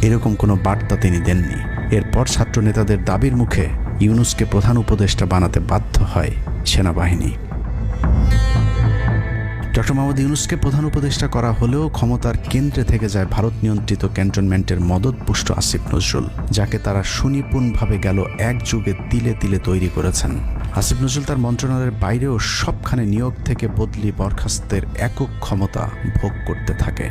এরকম কোনো বার্তা তিনি দেননি। এরপর ছাত্র নেতাদের দাবির মুখে ইউনূসকে প্রধান উপদেষ্টা বানাতে বাধ্য হয় সেনাবাহিনী। ডক্টর মোহাম্মদ ইউনূসকে প্রধান উপদেষ্টা করা হলেও ক্ষমতার কেন্দ্রে থেকে যায় ভারত নিয়ন্ত্রিত ক্যান্টনমেন্টের মদদপুষ্ট আসিফ নজরুল, যাকে তারা সুনিপুণভাবে গেল এক যুগে তিলে তিলে তৈরি করেছেন। আসিফ নজরুল তার মন্ত্রণালয়ের বাইরেও সবখানে নিয়োগ থেকে বদলি বরখাস্তের একক ক্ষমতা ভোগ করতে থাকে।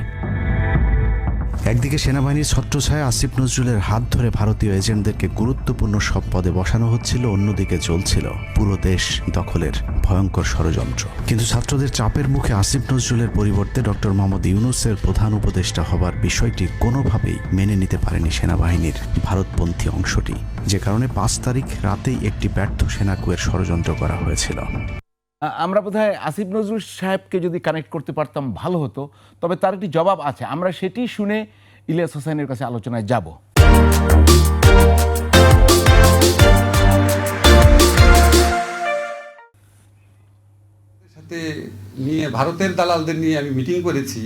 একদিকে সেনাবাহিনীর ছত্রছায়ায় আসিফ নজরুলের হাত ধরে ভারতীয় এজেন্টদেরকে গুরুত্বপূর্ণ সব পদে বসানো হচ্ছিল, অন্যদিকে চলছিল পুরো দেশ দখলের ভয়ঙ্কর ষড়যন্ত্র। কিন্তু ছাত্রদের চাপের মুখে আসিফ নজরুলের পরিবর্তে ডক্টর মোহাম্মদ ইউনূসের প্রধান উপদেষ্টা হবার বিষয়টি কোনোভাবেই মেনে নিতে পারেনি সেনাবাহিনীর ভারতপন্থী অংশটি, যে কারণে 5 তারিখ রাতেই একটি ব্যর্থ সেনাকুয়ের ষড়যন্ত্র করা হয়েছিল। আমরা বোধহয় আসিফ নজরুল সাহেবকে যদি কানেক্ট করতে পারতাম ভালো হতো, তবে তার একটি জবাব আছে, আমরা সেটি শুনে ইলিয়াস হোসেনের কাছে আলোচনায় যাব। সাথে নিয়ে ভারতের দালালদের নিয়ে আমি মিটিং করেছি।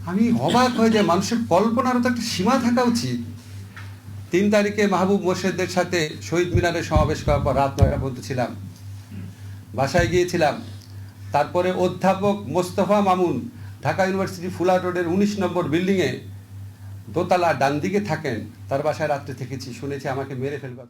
আমি অবাক হয়ে যে মানুষের কল্পনারও তো একটা সীমা থাকা উচিত। 3 তারিখে মাহবুব মোর্শেদদের সাথে শহীদ মিনারে সমাবেশ করার পর রাত 9টা পর্যন্ত ছিলাম, বাসায় গিয়েছিলাম। তারপরে অধ্যাপক মোস্তফা মামুন ঢাকা ইউনিভার্সিটি ফুলার রোডের 19 নম্বর বিল্ডিংয়ে দোতলা ডান দিকে থাকেন, তার বাসায় রাত্রে থেকেছি, শুনেছি আমাকে মেরে ফেলবে।